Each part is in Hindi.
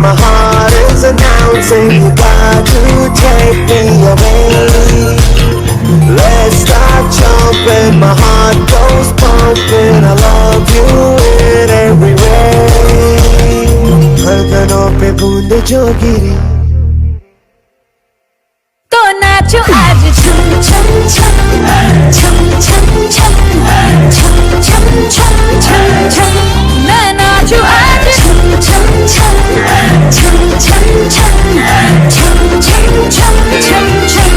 My heart is announcing you got to take me away. Let's start jumping, my heart goes pumping. I love you in every way. धड़कनों पे बूंद जो गिरी तो नाचो आज छम छम छम छम छम छम छम छम छम छम छम मैं नाचू आज छम छम छम छम छम छम छम छम छम छम छम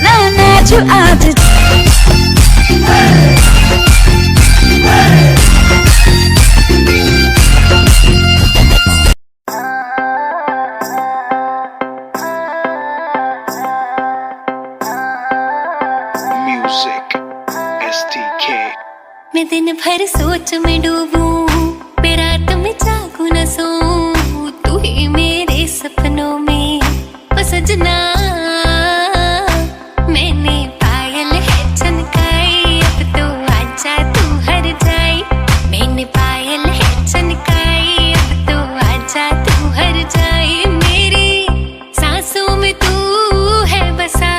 मैं नाचू आज मैं दिन भर सोच में डूबूं, मैं रात में जागूं न सोऊं, तू ही मेरे सपनों में ओ सजना। मैंने पायल है छनकाई, अब तो आजा तू हर जाई। मैंने पायल है छनकाई, अब तो आजा तू हर जाई। मेरी सांसों में तू है बसा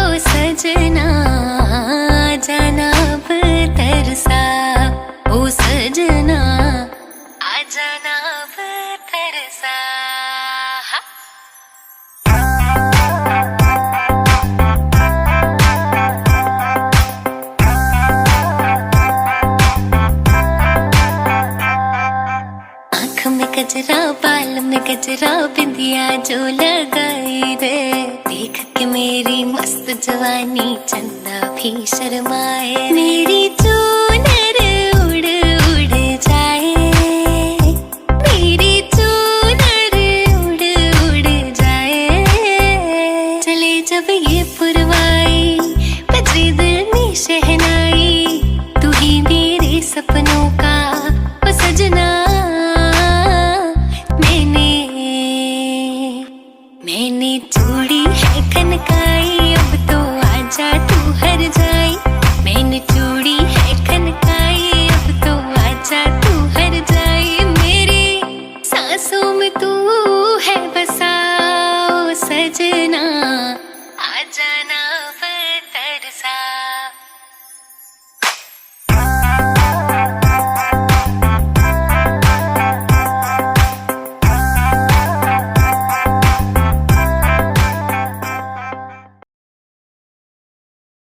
ओ सजना, जाना अब तरसा ओ सजना, आ जाना अब तरसा। आँख में गजरा, बाल में गजरा, बिंदिया जो लगाई रे, देख के मेरी मस्त जवानी चंदा भी शर्माए। मेरी